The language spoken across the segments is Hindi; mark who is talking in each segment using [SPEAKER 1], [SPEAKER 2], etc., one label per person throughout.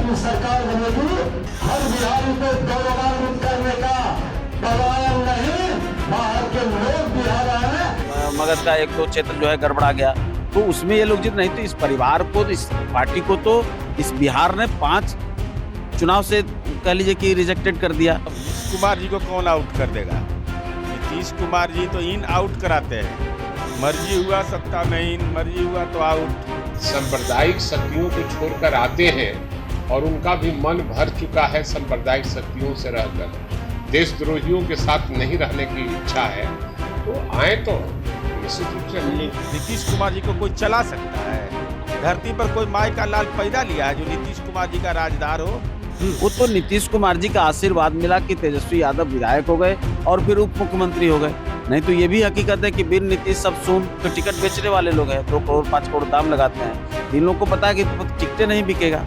[SPEAKER 1] की सरकार बनेगी, हर बिहारी को गौरवान्वित करने का पलायन नहीं, बाहर के लोग बिहार आए।
[SPEAKER 2] मगध का एक दो क्षेत्र जो है गड़बड़ा गया, तो उसमें ये लोग जीत नहीं, तो इस परिवार को, इस पार्टी को तो इस बिहार ने 5 चुनाव से कह लीजिए कि रिजेक्टेड कर दिया।
[SPEAKER 3] कुमार जी को कौन आउट कर देगा? नीतीश कुमार जी तो इन आउट कराते हैं। मर्जी हुआ सत्ता में इन, मर्जी हुआ तो आउट।
[SPEAKER 4] सांप्रदायिक शक्तियों को छोड़कर आते हैं और उनका भी मन भर चुका है सांप्रदायिक शक्तियों से रहकर। देशद्रोहियों के साथ नहीं रहने की इच्छा है, तो आए तो निश्चित रूप से।
[SPEAKER 3] नीतीश कुमार जी को कोई चला सकता है? धरती पर कोई माई का लाल पैदा लिया है जो नीतीश कुमार जी का राजदार हो?
[SPEAKER 2] वो तो नीतीश कुमार जी का आशीर्वाद मिला कि तेजस्वी यादव विधायक हो गए और फिर उप मुख्यमंत्री हो गए। नहीं तो ये भी हकीकत है कि बिन नीतीश सब सुन तो टिकट बेचने वाले लोग हैं, 2 करोड़ 5 करोड़ दाम लगाते हैं। इन लोगों को पता है कि टिकटें नहीं बिकेगा।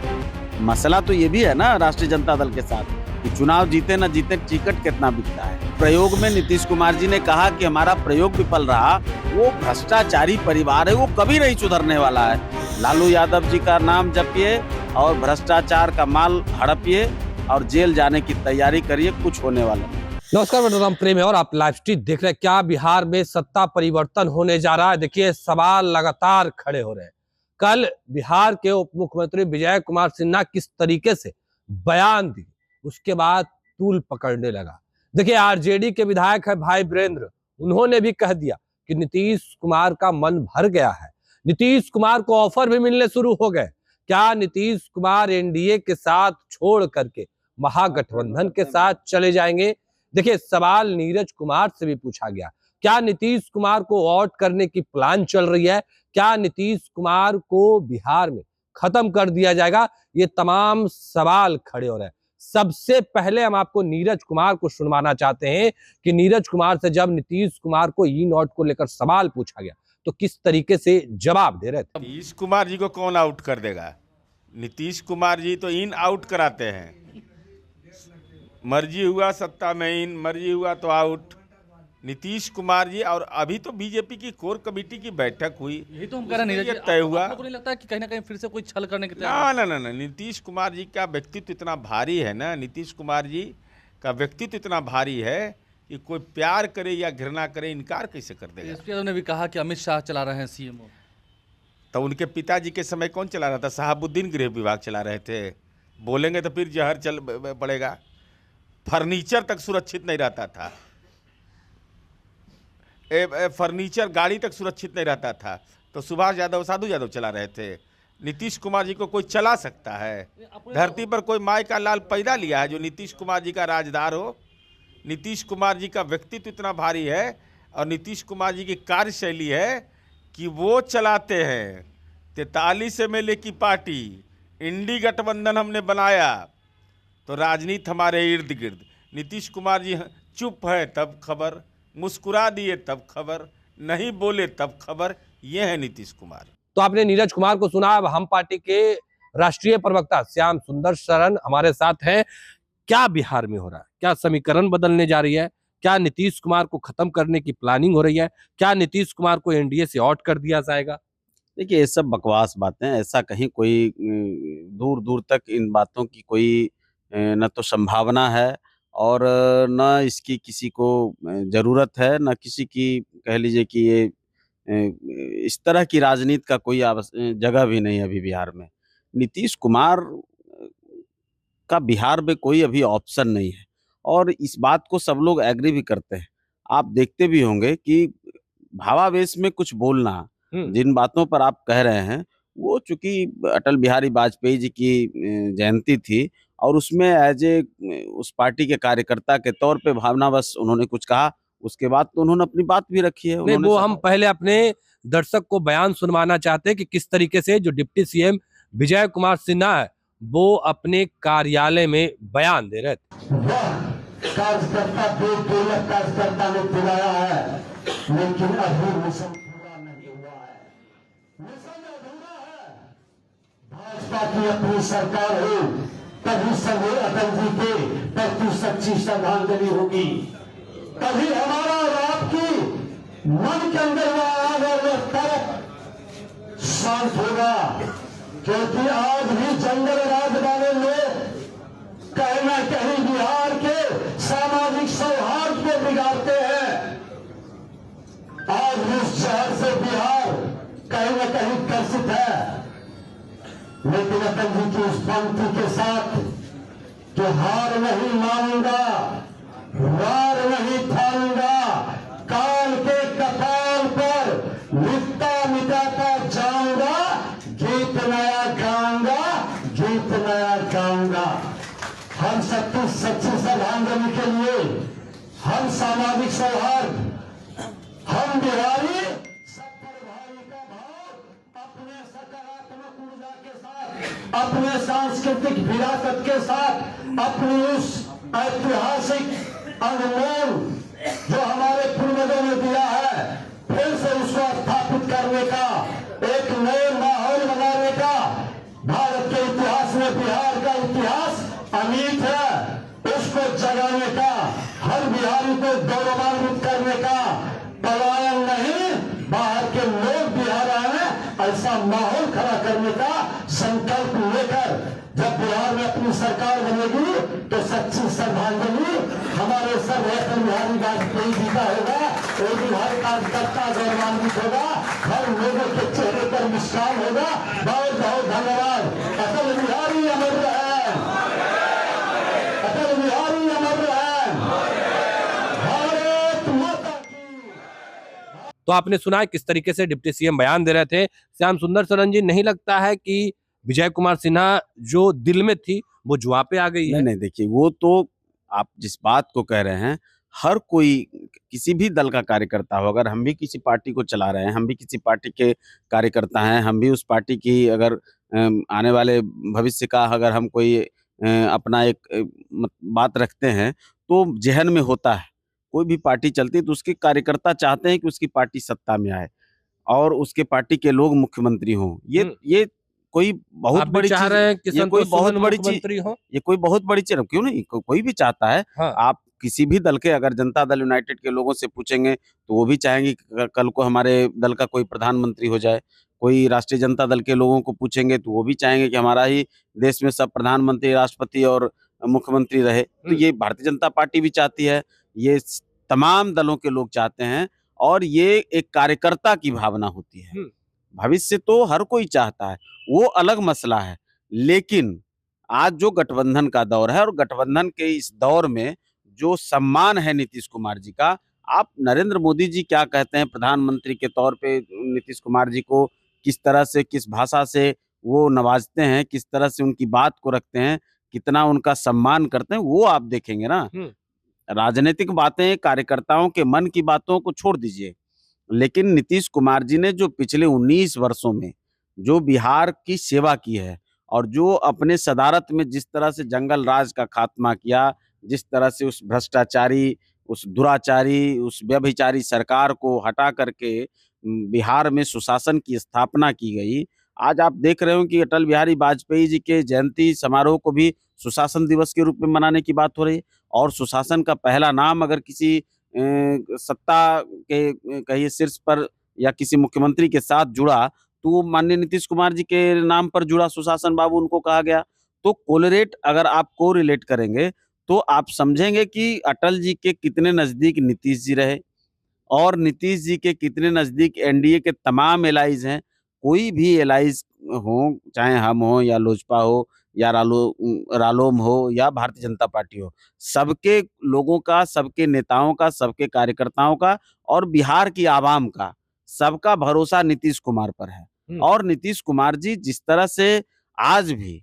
[SPEAKER 2] मसला तो ये भी है ना राष्ट्रीय जनता दल के साथ कि चुनाव जीते ना जीते टिकट कितना बिकता है। प्रयोग में नीतीश कुमार जी ने कहा कि हमारा प्रयोग विफल रहा। वो भ्रष्टाचारी परिवार है, वो कभी नहीं सुधरने वाला है। लालू यादव जी का नाम जपिए और भ्रष्टाचार का माल हड़पिए और जेल जाने की तैयारी करिए, कुछ होने वाला नहीं।
[SPEAKER 5] नमस्कार, मेरा नाम प्रेम है और आप लाइव स्ट्रीट देख रहे हैं। क्या बिहार में सत्ता परिवर्तन होने जा रहा है? देखिए, सवाल लगातार खड़े हो रहे हैं। कल बिहार के उप मुख्यमंत्री विजय कुमार सिन्हा किस तरीके से बयान दी, उसके बाद तूल पकड़ने लगा। देखिए, आरजेडी के विधायक है भाई वीरेंद्र, उन्होंने भी कह दिया कि नीतीश कुमार का मन भर गया है। नीतीश कुमार को ऑफर भी मिलने शुरू हो गए। क्या नीतीश कुमार एनडीए के साथ छोड़ करके महागठबंधन के साथ चले जाएंगे? देखिए, सवाल नीरज कुमार से भी पूछा गया। क्या नीतीश कुमार को आउट करने की प्लान चल रही है? क्या नीतीश कुमार को बिहार में खत्म कर दिया जाएगा? ये तमाम सवाल खड़े हो रहे हैं। सबसे पहले हम आपको नीरज कुमार को सुनवाना चाहते हैं कि नीरज कुमार से जब नीतीश कुमार को इन आउट को लेकर सवाल पूछा गया तो किस तरीके से जवाब दे रहे थे।
[SPEAKER 3] नीतीश कुमार जी को कौन आउट कर देगा? नीतीश कुमार जी तो इन आउट कराते हैं। मर्जी हुआ सत्ता में इन, मर्जी हुआ तो आउट। नीतीश कुमार जी, और अभी तो बीजेपी की कोर कमेटी की बैठक हुई,
[SPEAKER 6] यही तो हम कह रहे हैं।
[SPEAKER 3] तय हुआ।
[SPEAKER 6] आपको नहीं लगता है कि कहीं ना कहीं फिर से कोई छल करने की
[SPEAKER 3] ना, नीतीश कुमार जी का व्यक्तित्व इतना भारी है ना, नीतीश कुमार जी का व्यक्तित्व इतना भारी है कि कोई प्यार करे या घृणा करे, इनकार कैसे कर देगा?
[SPEAKER 6] तेजस्वी यादव ने भी कहा कि अमित शाह चला रहे हैं सीएम।
[SPEAKER 3] तो उनके पिताजी के समय कौन चला रहा था? शहाबुद्दीन गृह विभाग चला रहे थे। बोलेंगे तो फिर जहर चल पड़ेगा। फर्नीचर तक सुरक्षित नहीं रहता था। फर्नीचर गाड़ी तक सुरक्षित नहीं रहता था। तो सुभाष यादव, साधु यादव चला रहे थे। नीतीश कुमार जी को कोई चला सकता है? धरती पर कोई माई का लाल पैदा लिया है जो नीतीश कुमार जी का राजदार हो? नीतीश कुमार जी का व्यक्तित्व इतना भारी है और नीतीश कुमार जी की कार्यशैली है कि वो चलाते हैं 43 एमएलए की पार्टी। इंडी गठबंधन हमने बनाया तो राजनीति हमारे इर्द गिर्द। नीतीश कुमार जी चुप है तब खबर, मुस्कुरा दिए तब खबर, नहीं बोले तब खबर। ये है नीतीश कुमार।
[SPEAKER 5] तो आपने नीरज कुमार को सुना। अब हम पार्टी के राष्ट्रीय प्रवक्ता श्याम सुंदर शरण हमारे साथ हैं। क्या बिहार में हो रहा है? क्या समीकरण बदलने जा रही है? क्या नीतीश कुमार को खत्म करने की प्लानिंग हो रही है? क्या नीतीश कुमार को एनडीए से आउट कर दिया जाएगा?
[SPEAKER 2] देखिए, ये सब बकवास बातें। ऐसा कहीं कोई दूर दूर तक इन बातों की कोई न तो संभावना है और न इसकी किसी को जरूरत है, न किसी की कह लीजिए कि ये इस तरह की राजनीति का कोई जगह भी नहीं है अभी बिहार में। नीतीश कुमार का बिहार में कोई अभी ऑप्शन नहीं है और इस बात को सब लोग एग्री भी करते हैं। आप देखते भी होंगे कि भावावेश में कुछ बोलना, जिन बातों पर आप कह रहे हैं, वो चूंकि अटल बिहारी वाजपेयी जी की जयंती थी और उसमें एज ए उस पार्टी के कार्यकर्ता के तौर पे भावनावश उन्होंने कुछ कहा, उसके बाद तो उन्होंने अपनी बात भी रखी है।
[SPEAKER 5] नहीं, वो हम पहले अपने दर्शक को बयान सुनवाना चाहते हैं कि किस तरीके से जो डिप्टी सीएम विजय कुमार सिन्हा है वो अपने कार्यालय में बयान दे रहे थे।
[SPEAKER 1] कार्यकर्ता कार्यकर्ता ने बुलाया है, लेकिन अभी मिशन पूरा नहीं हुआ है। मिशन अधूरा है। भाजपा की अपनी सरकार हो तभी सभी अटल जी के प्रति सच्ची श्रद्धांजलि होगी, तभी हमारा और आपकी मन के अंदर वह आग और वह तरफ शांत होगा। क्योंकि आज भी जंगल राज वाले लोग बिहार कहीं न कहीं ग्रसित है, लेकिन अटल जी की उस पंक्ति के साथ कि हार नहीं मानूंगा, वार नहीं ठानूंगा, काल के कपाल पर लिखता मिटाता जाऊंगा, गीत नया गाऊंगा, गीत नया गाऊंगा। हम सच्ची श्रद्धांजलि के लिए, हम सामाजिक सौहार्द, हम बिहारी सब पर भाई का भाव अपने सकारात्मक ऊर्जा के साथ, अपने सांस्कृतिक विरासत के साथ, अपनी उस ऐतिहासिक अनमोल जो हमारे पूर्वजों ने दिया है, फिर से उसको स्थापित करने का, एक नए माहौल बनाने का। भारत के इतिहास में बिहार का इतिहास अमिट है, उसको जगाने का, हर बिहारी को गौरवान्वित करने का, पलायन नहीं, बाहर के लोग बिहार आए ऐसा माहौल खड़ा करने का संकल्प लेकर जब बिहार में अपनी सरकार बनेगी तो सच्ची श्रद्धांजलि हमारे सर अटल बिहारी वाजपेयी जी का होगा। वो भी हर कार्यकर्ता गौरवान्वित होगा, हर लोगों के चेहरे पर मुस्कान होगा। बहुत बहुत धन्यवाद। अटल बिहारी अमर रहे, अटल बिहारी अमर रहे, भारत माता की।
[SPEAKER 5] तो आपने सुना है किस तरीके से डिप्टी सीएम बयान दे रहे थे। श्याम सुंदर शरण जी, नहीं लगता है कि विजय कुमार सिन्हा जो दिल में थी वो जुआ पे आ गई है?
[SPEAKER 2] नहीं, देखिए, वो तो आप जिस बात को कह रहे हैं, हर कोई किसी भी दल का कार्यकर्ता हो, अगर हम भी किसी पार्टी को चला रहे हैं, हम भी किसी पार्टी के कार्यकर्ता हैं, हम भी उस पार्टी की अगर आने वाले भविष्य का अगर हम कोई अपना एक बात रखते हैं तो जहन में होता है। कोई भी पार्टी चलती है तो उसके कार्यकर्ता चाहते हैं कि उसकी पार्टी सत्ता में आए और उसके पार्टी के लोग मुख्यमंत्री हों। ये कोई बहुत
[SPEAKER 5] आप भी
[SPEAKER 2] बड़ी
[SPEAKER 5] चाह
[SPEAKER 2] चीज,
[SPEAKER 5] रहे हैं कि
[SPEAKER 2] ये कोई
[SPEAKER 5] संतोष
[SPEAKER 2] बहुत
[SPEAKER 5] सुमन
[SPEAKER 2] बड़ी चीज,
[SPEAKER 5] मुख्यमंत्री हो?
[SPEAKER 2] ये कोई बहुत बड़ी चीज क्यों नहीं, कोई भी चाहता है।
[SPEAKER 5] हाँ।
[SPEAKER 2] आप किसी भी दल के अगर जनता दल यूनाइटेड के लोगों से पूछेंगे तो वो भी चाहेंगे कि कल को हमारे दल का कोई प्रधानमंत्री हो जाए। कोई राष्ट्रीय जनता दल के लोगों को पूछेंगे तो वो भी चाहेंगे कि हमारा ही देश में सब प्रधानमंत्री, राष्ट्रपति और मुख्यमंत्री रहे। तो ये भारतीय जनता पार्टी भी चाहती है, ये तमाम दलों के लोग चाहते हैं और ये एक कार्यकर्ता की भावना होती है। भविष्य तो हर कोई चाहता है, वो अलग मसला है। लेकिन आज जो गठबंधन का दौर है और गठबंधन के इस दौर में जो सम्मान है नीतीश कुमार जी का, आप नरेंद्र मोदी जी क्या कहते हैं प्रधानमंत्री के तौर पे नीतीश कुमार जी को किस तरह से, किस भाषा से वो नवाजते हैं, किस तरह से उनकी बात को रखते हैं, कितना उनका सम्मान करते हैं, वो आप देखेंगे ना। राजनीतिक बातें, कार्यकर्ताओं के मन की बातों को छोड़ दीजिए, लेकिन नीतीश कुमार जी ने जो पिछले 19 वर्षों में जो बिहार की सेवा की है और जो अपने सदारत में जिस तरह से जंगल राज का खात्मा किया, जिस तरह से उस भ्रष्टाचारी, उस दुराचारी, उस व्यभिचारी सरकार को हटा करके बिहार में सुशासन की स्थापना की गई। आज आप देख रहे हो कि अटल बिहारी वाजपेयी जी के जयंती समारोह को भी सुशासन दिवस के रूप में मनाने की बात हो रही है और सुशासन का पहला नाम अगर किसी सत्ता के कहिए शीर्ष पर या किसी मुख्यमंत्री के साथ जुड़ा तो माननीय नीतीश कुमार जी के नाम पर जुड़ा, सुशासन बाबू उनको कहा गया। तो कोलरेट अगर आप को रिलेट करेंगे तो आप समझेंगे कि अटल जी के कितने नजदीक नीतीश जी रहे और नीतीश जी के कितने नजदीक एनडीए के तमाम एलाइज हैं। कोई भी एलाइज हो, चाहे हम हो या लोजपा हो या रालोम हो या भारतीय जनता पार्टी हो, सबके लोगों का, सबके नेताओं का, सबके कार्यकर्ताओं का और बिहार की आवाम का सबका भरोसा नीतीश कुमार पर है। और नीतीश कुमार जी जिस तरह से आज भी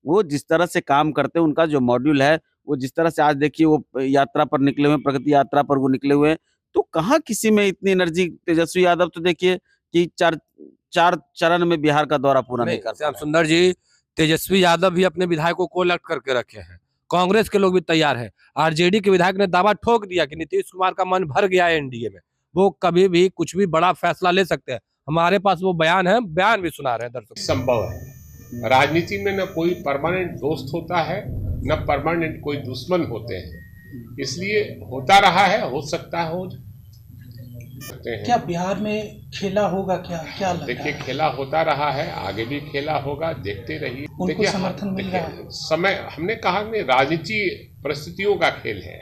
[SPEAKER 2] वो जिस तरह से काम करते हैं, उनका जो मॉड्यूल है, वो जिस तरह से आज देखिए वो यात्रा पर निकले हुए, प्रगति यात्रा पर वो निकले हुए हैं, तो कहाँ किसी में इतनी एनर्जी। तेजस्वी यादव तो देखिए कि चार चरण में बिहार का दौरा पूरा नहीं कर
[SPEAKER 5] श्याम सुंदर जी, तेजस्वी यादव भी अपने विधायकों को इलेक्ट करके रखे हैं, कांग्रेस के लोग भी तैयार हैं। आरजेडी के विधायक ने दावा ठोक दिया कि नीतीश कुमार का मन भर गया है एनडीए में, वो कभी भी कुछ भी बड़ा फैसला ले सकते हैं। हमारे पास वो बयान है, बयान भी सुना रहे हैं दर्शक।
[SPEAKER 4] संभव है, राजनीति में न कोई परमानेंट दोस्त होता है न परमानेंट कोई दुश्मन होते हैं, इसलिए होता रहा है, हो सकता है, हो सकते हैं।
[SPEAKER 7] क्या बिहार में खेला होगा? क्या लगता
[SPEAKER 4] देखिए,
[SPEAKER 7] है?
[SPEAKER 4] खेला होता रहा है, आगे भी खेला होगा, देखते रहिए।
[SPEAKER 7] उनको समर्थन मिल रहा है।
[SPEAKER 4] समय, हमने कहा कि राजनीति परिस्थितियों का खेल है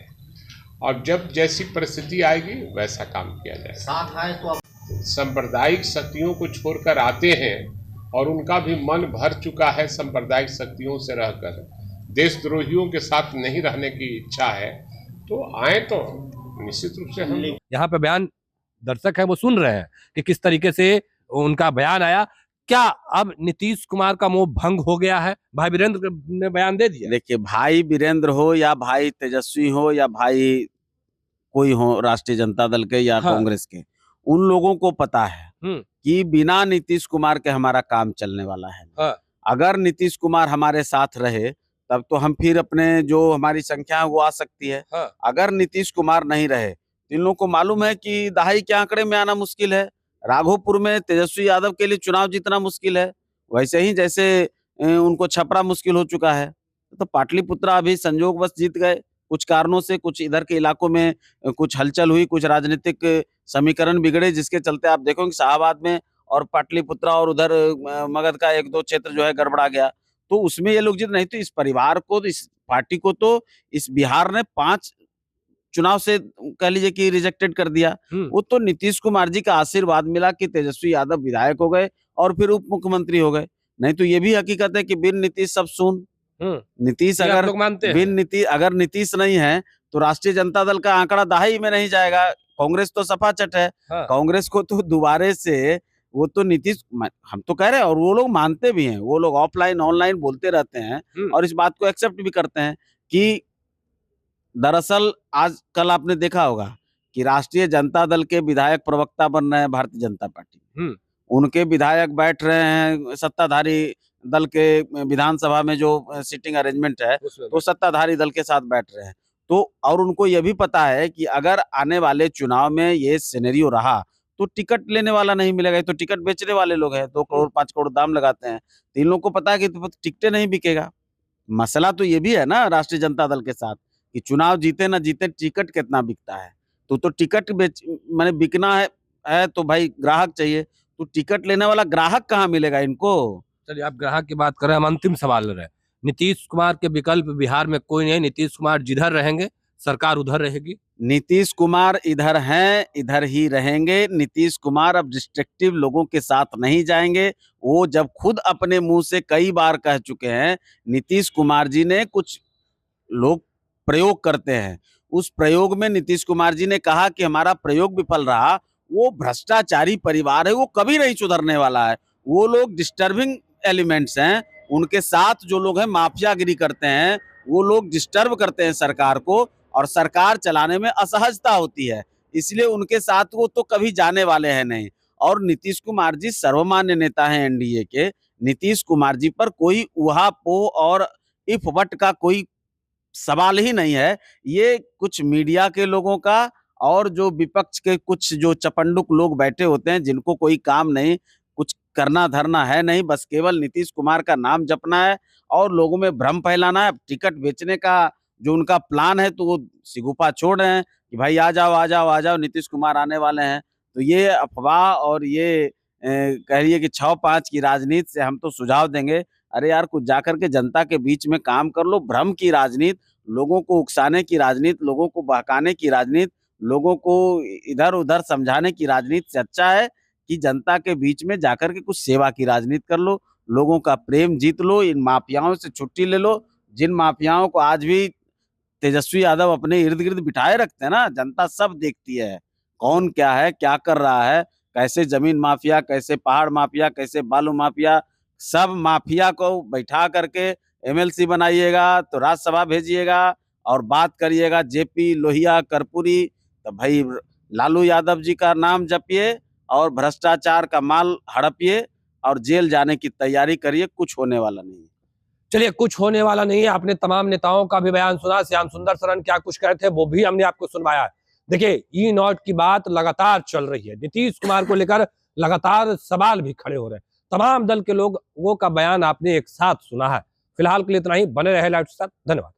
[SPEAKER 4] और जब जैसी परिस्थिति आएगी वैसा काम किया जाएगा।
[SPEAKER 8] साथ आए तो
[SPEAKER 4] सांप्रदायिक शक्तियों को छोड़कर आते हैं और उनका भी मन भर चुका है सांप्रदायिक शक्तियों से रहकर, देशद्रोहियों के साथ नहीं रहने की इच्छा है, तो आए तो निश्चित रूप से हम
[SPEAKER 5] यहाँ पे बयान दर्शक है वो सुन रहे हैं कि किस तरीके से उनका बयान आया। क्या अब नीतीश कुमार का मोह भंग हो गया है? भाई वीरेंद्र ने बयान दे दिया।
[SPEAKER 2] देखिए, भाई वीरेंद्र हो या भाई तेजस्वी हो या भाई कोई हो राष्ट्रीय जनता दल के या
[SPEAKER 5] हाँ।
[SPEAKER 2] कांग्रेस के, उन लोगों को पता है कि बिना नीतीश कुमार के हमारा काम चलने वाला है।
[SPEAKER 5] हाँ।
[SPEAKER 2] अगर नीतीश कुमार हमारे साथ रहे तब तो हम फिर अपने जो हमारी संख्या है वो आ सकती है।
[SPEAKER 5] हाँ।
[SPEAKER 2] अगर नीतीश कुमार नहीं रहे, इन लोगों को मालूम है कि दहाई के आंकड़े में आना मुश्किल है। राघोपुर में तेजस्वी यादव के लिए चुनाव जीतना मुश्किल है, वैसे ही जैसे उनको छपरा मुश्किल हो चुका है। तो पाटलिपुत्रा अभी संजोगवश जीत गए, कुछ कारणों से, कुछ इधर के इलाकों में कुछ हलचल हुई, कुछ राजनीतिक समीकरण बिगड़े, जिसके चलते आप देखोगे शाहबाद में और पाटलिपुत्रा और उधर मगध का एक दो क्षेत्र जो है गड़बड़ा गया। तो उसमें ये लोग जीत नहीं, तो इस परिवार को, इस पार्टी को तो इस बिहार ने 5 चुनाव से कह लीजिए कि रिजेक्टेड कर दिया। वो तो नीतीश कुमार जी का आशीर्वाद मिला कि तेजस्वी यादव विधायक हो गए और फिर उप मुख्यमंत्री हो गए। नहीं तो ये भी हकीकत है कि बिन नीतीश सब सुन। नीतीश
[SPEAKER 5] ये आप
[SPEAKER 2] अगर
[SPEAKER 5] लोग मानते हैं?
[SPEAKER 2] बिन नीतीश अगर नीतीश नहीं है तो राष्ट्रीय जनता दल का आंकड़ा दहाई में नहीं जाएगा। कांग्रेस तो सफा चट है।
[SPEAKER 5] हाँ।
[SPEAKER 2] कांग्रेस को तो दोबारे से वो तो नीतीश, हम तो कह रहे हैं और वो लोग मानते भी हैं, वो लोग ऑफलाइन ऑनलाइन बोलते रहते हैं और इस बात को एक्सेप्ट भी करते हैं कि दरअसल आज कल आपने देखा होगा कि राष्ट्रीय जनता दल के विधायक प्रवक्ता बन रहे हैं भारतीय जनता पार्टी। उनके विधायक बैठ रहे हैं सत्ताधारी दल के विधानसभा में जो सीटिंग अरेंजमेंट है तो सत्ताधारी दल के साथ बैठ रहे हैं। तो और उनको ये भी पता है कि अगर आने वाले चुनाव में ये सिनेरियो रहा तो टिकट लेने वाला नहीं मिलेगा। तो टिकट बेचने वाले लोग हैं, 2 करोड़ 5 करोड़ दाम लगाते हैं, तो इन लोगों को पता है कि टिकटें नहीं बिकेगा। मसला तो ये भी है ना राष्ट्रीय जनता दल के साथ कि चुनाव जीते ना जीते टिकट कितना बिकता है। तो टिकट माने बिकना है तो भाई ग्राहक चाहिए, तो टिकट लेने वाला ग्राहक कहाँ मिलेगा इनको?
[SPEAKER 5] चलिए, आप ग्राहक की बात कर रहे हैं, हम अंतिम सवाल रहे। नीतीश कुमार के विकल्प बिहार में कोई नहीं, नीतीश कुमार जिधर रहेंगे सरकार उधर रहेगी।
[SPEAKER 2] नीतीश कुमार इधर हैं, इधर ही रहेंगे। नीतीश कुमार अब डिस्ट्रक्टिव लोगों के साथ नहीं जाएंगे। वो जब खुद अपने मुंह से कई बार कह चुके हैं, नीतीश कुमार जी ने कुछ लोग प्रयोग करते हैं, उस प्रयोग में नीतीश कुमार जी ने कहा कि हमारा प्रयोग विफल रहा। वो भ्रष्टाचारी परिवार है, वो कभी नहीं सुधरने वाला है। वो लोग डिस्टर्बिंग एलिमेंट्स हैं, उनके साथ जो लोग हैं माफियागिरी करते हैं, वो लोग डिस्टर्ब करते हैं सरकार को और सरकार चलाने में असहजता होती है, इसलिए उनके साथ वो तो कभी जाने वाले हैं नहीं। और नीतीश कुमार जी सर्वमान्य नेता हैं एनडीए के। नीतीश कुमार जी पर कोई उहापोह और इफ वट का कोई सवाल ही नहीं है। ये कुछ मीडिया के लोगों का और जो विपक्ष के कुछ जो चपंडुक लोग बैठे होते हैं, जिनको कोई काम नहीं, कुछ करना धरना है नहीं, बस केवल नीतीश कुमार का नाम जपना है और लोगों में भ्रम फैलाना है। टिकट बेचने का जो उनका प्लान है तो वो सिगुफा छोड़ रहे हैं कि भाई आ जाओ आ जाओ आ जाओ, नीतीश कुमार आने वाले हैं। तो ये अफवाह और ये कह रही है कि 6-5 की राजनीति से हम तो सुझाव देंगे, अरे यार कुछ जाकर के जनता के बीच में काम कर लो। भ्रम की राजनीति, लोगों को उकसाने की राजनीति, लोगों को बहकाने की राजनीति, लोगों को इधर उधर समझाने की राजनीति से अच्छा है कि जनता के बीच में जाकर के कुछ सेवा की राजनीति कर लो, लोगों का प्रेम जीत लो, इन माफियाओं से छुट्टी ले लो, जिन माफियाओं को आज भी तेजस्वी यादव अपने इर्द गिर्द बिठाए रखते हैं ना। जनता सब देखती है कौन क्या है, क्या कर रहा है, कैसे जमीन माफिया, कैसे पहाड़ माफिया, कैसे बालू माफिया, सब माफिया को बैठा करके एमएलसी बनाइएगा तो राज्यसभा भेजिएगा और बात करिएगा जेपी लोहिया कर्पूरी, तो भाई लालू यादव जी का नाम जपिए और भ्रष्टाचार का माल हड़पिए और जेल जाने की तैयारी करिए। कुछ होने वाला नहीं है।
[SPEAKER 5] चलिए, कुछ होने वाला नहीं है। आपने तमाम नेताओं का भी बयान सुना, श्याम सुंदर शरण क्या कुछ कहे थे वो भी हमने आपको सुनवाया। देखिए, ई-नॉट की बात लगातार चल रही है, नीतीश कुमार को लेकर लगातार सवाल भी खड़े हो रहे हैं। तमाम दल के लोगों का बयान आपने एक साथ सुना है। फिलहाल के लिए इतना ही, बने रहे लाइव के साथ। धन्यवाद।